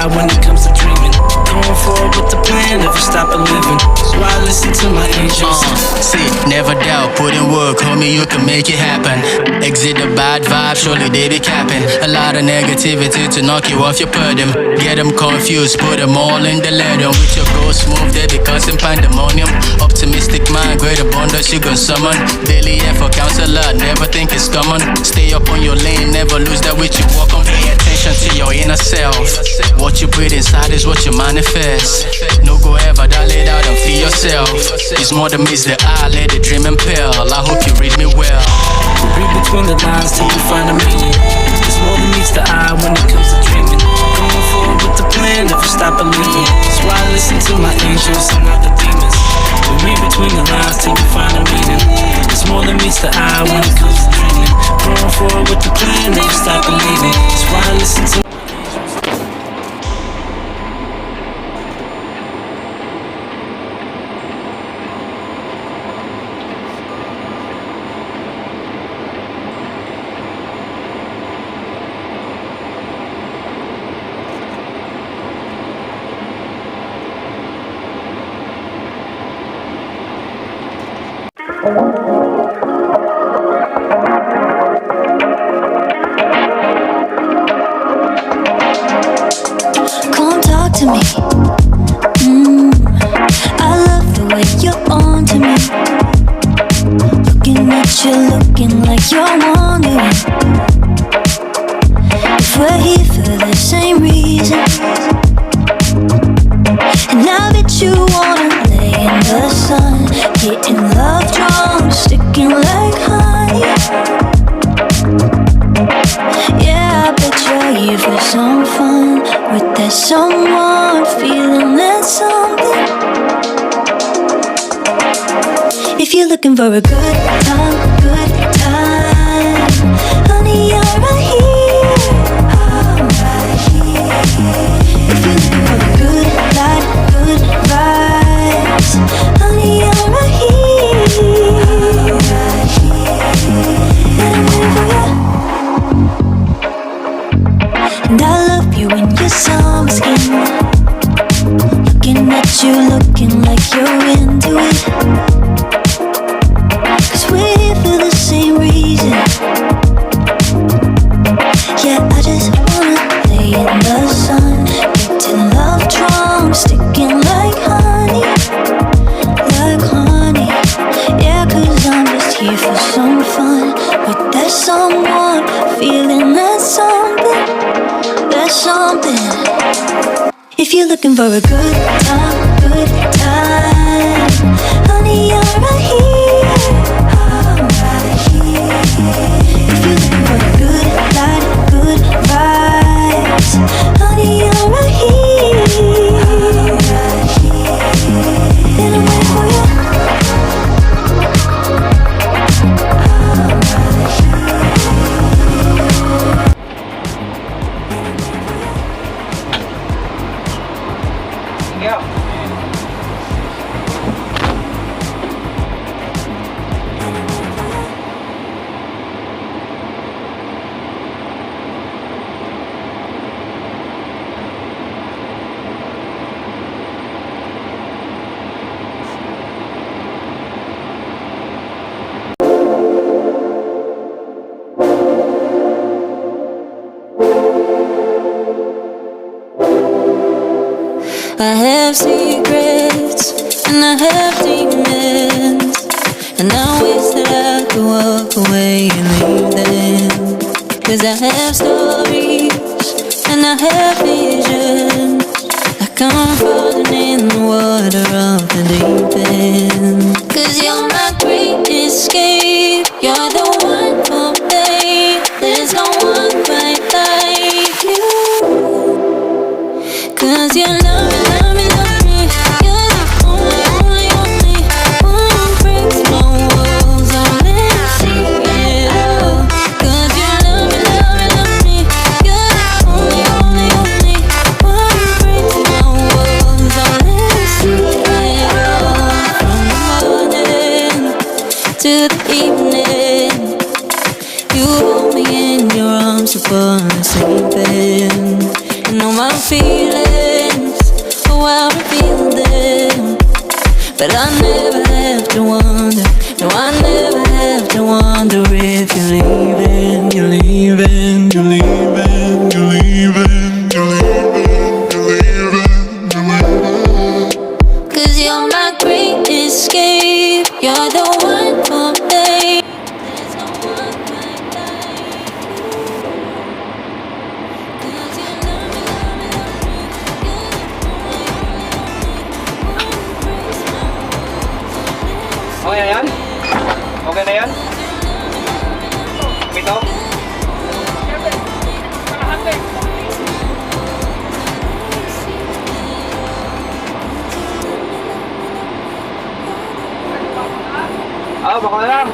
eye when it comes to dreaming. Going forward with the plan, never stop believing. So I listen to my angels. See, never doubt, put in work, homie, you can make it happen. Exit the bad vibe, surely they be capping. A lot of negativity to knock you off your podium. Get them confused, put them all in delirium. With your ghost move, they be causing pandemonium. Optimistic mind, great abundance you can summon. Daily effort counts a lot, never think it's common. Stay up on your lane, never lose that which you walk on. Pay attention to your inner self. What you breathe inside is what you manifest. No go ever dilate out and feel yourself. It's more than meets the eye, let the dream impel. I hope you read me well. Read between the lines till you find a meaning. It's more than meets the eye when it comes to dreaming. Going forward with the plan, never stop believing. That's why I listen to my angels and not the demons. We read between the lines till you find a meaning. It's more than meets the eye when it comes to dreaming. Going forward with the plan, never stop believing. That's why I listen to Come talk to me. I love the way you're on to me. Looking at you, looking like you're wondering if we're here for the same reason. And now that you wanna lay in the sun, getting love drunk, sticking like honey. Yeah, I bet you're here for some fun with that someone, feeling that something. If you're looking for a good time, honey, I'm right here, I'm right here. If you're looking for a good life, good vibes, honey, I'm right here, and I'm waiting for you. And I love you in your summer skin. Looking at you, looking like you're into it. 'Cause we're here for the same reason. Yeah, I just wanna lay in the sun, getting love drunk, sticking like honey, like honey. Yeah, 'cause I'm just here for some fun with that someone, feeling that something. That's something. If you're looking for a good time, honey, I'm right here, I'm right here. If you're looking for a good life, good vibes, honey, I'm right here, and I'm waiting for you. I have secrets and I have demons, and I wish that I could walk away and leave them. 'Cause I have stories and I have visions, like I'm falling in the water of the deep end. 'Cause you're my great escape, you're the one for me. There's no one quite like you. 'Cause you love me, love me, love me. You're the only, only, only one who breaks my walls. I'll never see it all. 'Cause you love me, love me, love me. You're the only, only, only one who breaks my walls. I'll never see it all. From the morning to the evening, you hold me in your arms upon sleeping. And know my feelings I'll reveal them. But I never have to wonder. No, I never have to wonder if you're leaving, you're leaving, you're leaving, you're leaving, you're leaving, you're leaving, you're leaving. 'Cause you're my great escape. You're the one for me. There's no one quite like you. 'Cause you love me, love me, love me. Okay na yan? Okay na yan? Ito? Ah, baka na lang.